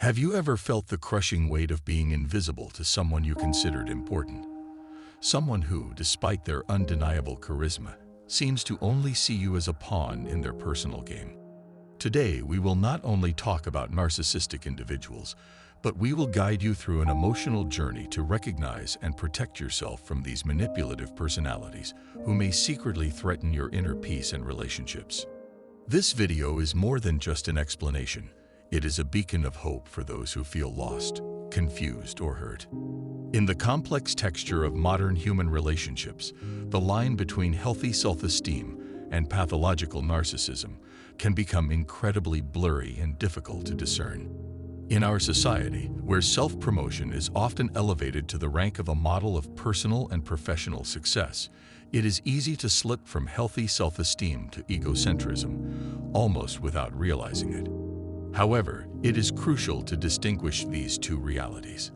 Have you ever felt the crushing weight of being invisible to someone you considered important? Someone who, despite their undeniable charisma, seems to only see you as a pawn in their personal game. Today, we will not only talk about narcissistic individuals, but we will guide you through an emotional journey to recognize and protect yourself from these manipulative personalities who may secretly threaten your inner peace and relationships. This video is more than just an explanation. It is a beacon of hope for those who feel lost, confused, or hurt. In the complex texture of modern human relationships, the line between healthy self-esteem and pathological narcissism can become incredibly blurry and difficult to discern. In our society, where self-promotion is often elevated to the rank of a model of personal and professional success, it is easy to slip from healthy self-esteem to egocentrism, almost without realizing it. However, it is crucial to distinguish these two realities.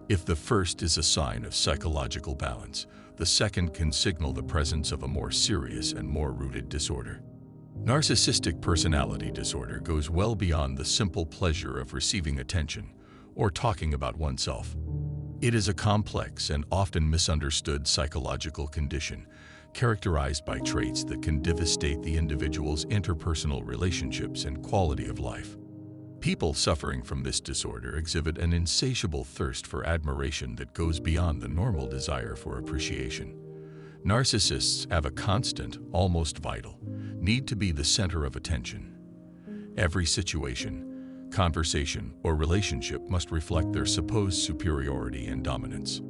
If the first is a sign of psychological balance, the second can signal the presence of a more serious and more rooted disorder. Narcissistic personality disorder goes well beyond the simple pleasure of receiving attention or talking about oneself. It is a complex and often misunderstood psychological condition characterized by traits that can devastate the individual's interpersonal relationships and quality of life. People suffering from this disorder exhibit an insatiable thirst for admiration that goes beyond the normal desire for appreciation. Narcissists have a constant, almost vital, need to be the center of attention. Every situation, conversation, or relationship must reflect their supposed superiority and dominance.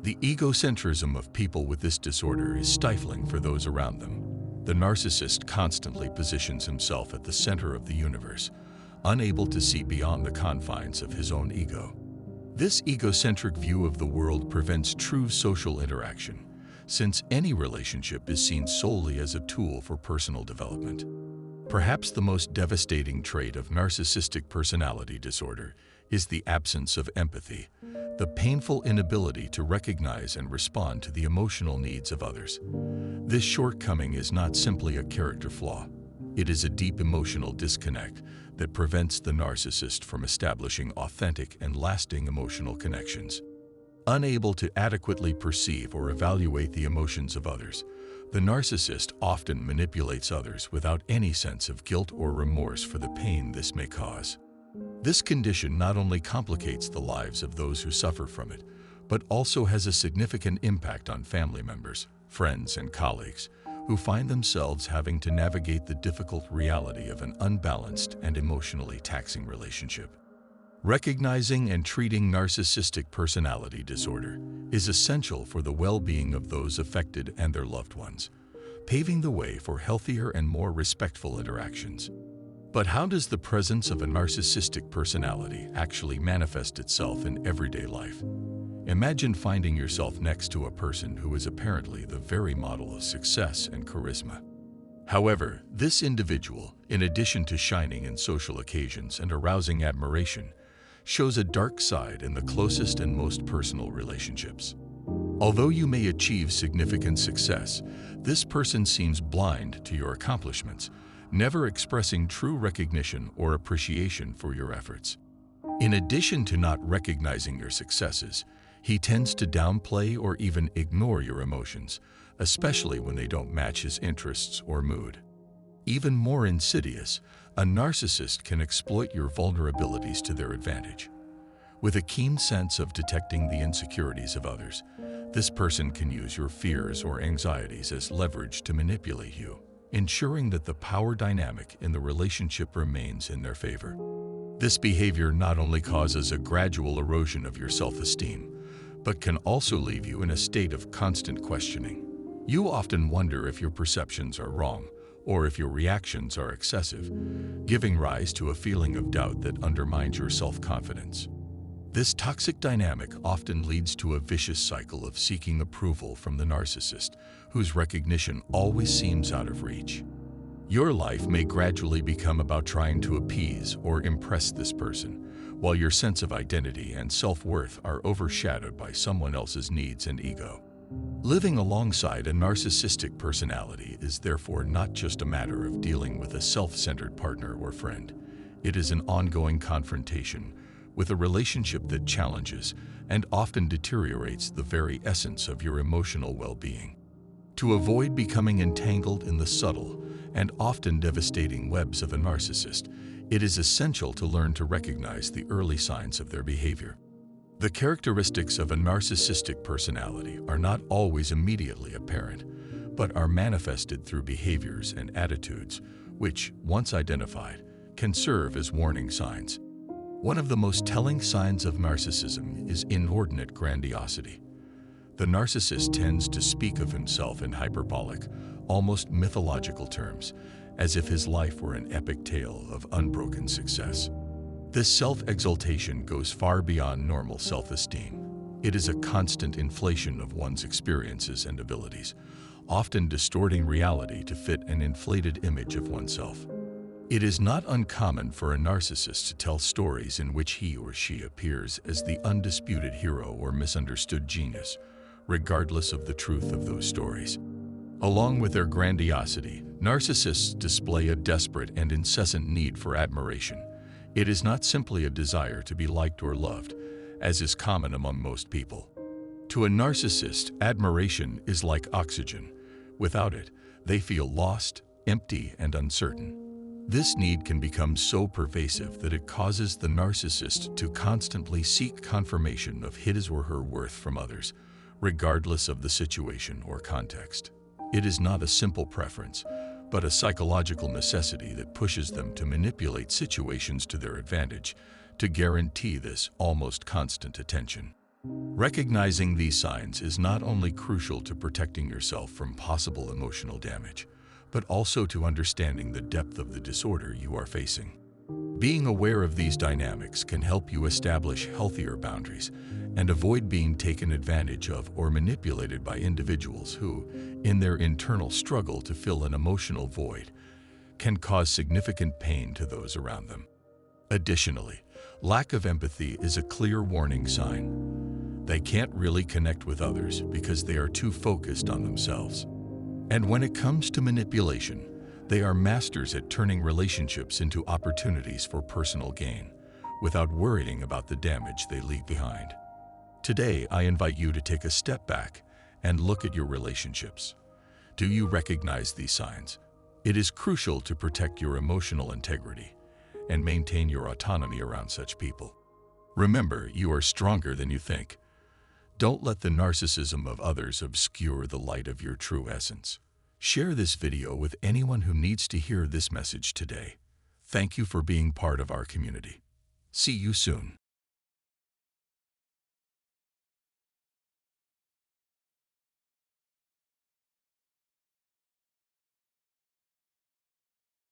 The egocentrism of people with this disorder is stifling for those around them. The narcissist constantly positions himself at the center of the universe, unable to see beyond the confines of his own ego. This egocentric view of the world prevents true social interaction, since any relationship is seen solely as a tool for personal development. Perhaps the most devastating trait of narcissistic personality disorder is the absence of empathy, the painful inability to recognize and respond to the emotional needs of others. This shortcoming is not simply a character flaw. It is a deep emotional disconnect that prevents the narcissist from establishing authentic and lasting emotional connections. Unable to adequately perceive or evaluate the emotions of others, the narcissist often manipulates others without any sense of guilt or remorse for the pain this may cause. This condition not only complicates the lives of those who suffer from it, but also has a significant impact on family members, friends, and colleagues, who find themselves having to navigate the difficult reality of an unbalanced and emotionally taxing relationship. Recognizing and treating narcissistic personality disorder is essential for the well-being of those affected and their loved ones, paving the way for healthier and more respectful interactions. But how does the presence of a narcissistic personality actually manifest itself in everyday life? Imagine finding yourself next to a person who is apparently the very model of success and charisma. However, this individual, in addition to shining in social occasions and arousing admiration, shows a dark side in the closest and most personal relationships. Although you may achieve significant success, this person seems blind to your accomplishments, never expressing true recognition or appreciation for your efforts. In addition to not recognizing your successes, he tends to downplay or even ignore your emotions, especially when they don't match his interests or mood. Even more insidious, a narcissist can exploit your vulnerabilities to their advantage. With a keen sense of detecting the insecurities of others, this person can use your fears or anxieties as leverage to manipulate you, ensuring that the power dynamic in the relationship remains in their favor. This behavior not only causes a gradual erosion of your self-esteem, but can also leave you in a state of constant questioning. You often wonder if your perceptions are wrong or if your reactions are excessive, giving rise to a feeling of doubt that undermines your self-confidence. This toxic dynamic often leads to a vicious cycle of seeking approval from the narcissist, whose recognition always seems out of reach. Your life may gradually become about trying to appease or impress this person, while your sense of identity and self-worth are overshadowed by someone else's needs and ego. Living alongside a narcissistic personality is therefore not just a matter of dealing with a self-centered partner or friend. It is an ongoing confrontation with a relationship that challenges and often deteriorates the very essence of your emotional well-being. To avoid becoming entangled in the subtle and often devastating webs of a narcissist, it is essential to learn to recognize the early signs of their behavior. The characteristics of a narcissistic personality are not always immediately apparent, but are manifested through behaviors and attitudes which, once identified, can serve as warning signs. One of the most telling signs of narcissism is inordinate grandiosity. The narcissist tends to speak of himself in hyperbolic, almost mythological terms, as if his life were an epic tale of unbroken success. This self-exaltation goes far beyond normal self-esteem. It is a constant inflation of one's experiences and abilities, often distorting reality to fit an inflated image of oneself. It is not uncommon for a narcissist to tell stories in which he or she appears as the undisputed hero or misunderstood genius, regardless of the truth of those stories. Along with their grandiosity, narcissists display a desperate and incessant need for admiration. It is not simply a desire to be liked or loved, as is common among most people. To a narcissist, admiration is like oxygen. Without it, they feel lost, empty, and uncertain. This need can become so pervasive that it causes the narcissist to constantly seek confirmation of his or her worth from others, regardless of the situation or context. It is not a simple preference, but a psychological necessity that pushes them to manipulate situations to their advantage to guarantee this almost constant attention. Recognizing these signs is not only crucial to protecting yourself from possible emotional damage, but also to understanding the depth of the disorder you are facing. Being aware of these dynamics can help you establish healthier boundaries and avoid being taken advantage of or manipulated by individuals who, in their internal struggle to fill an emotional void, can cause significant pain to those around them. Additionally, lack of empathy is a clear warning sign. They can't really connect with others because they are too focused on themselves. And when it comes to manipulation, they are masters at turning relationships into opportunities for personal gain, without worrying about the damage they leave behind. Today, I invite you to take a step back and look at your relationships. Do you recognize these signs? It is crucial to protect your emotional integrity and maintain your autonomy around such people. Remember, you are stronger than you think. Don't let the narcissism of others obscure the light of your true essence. Share this video with anyone who needs to hear this message today. Thank you for being part of our community. See you soon.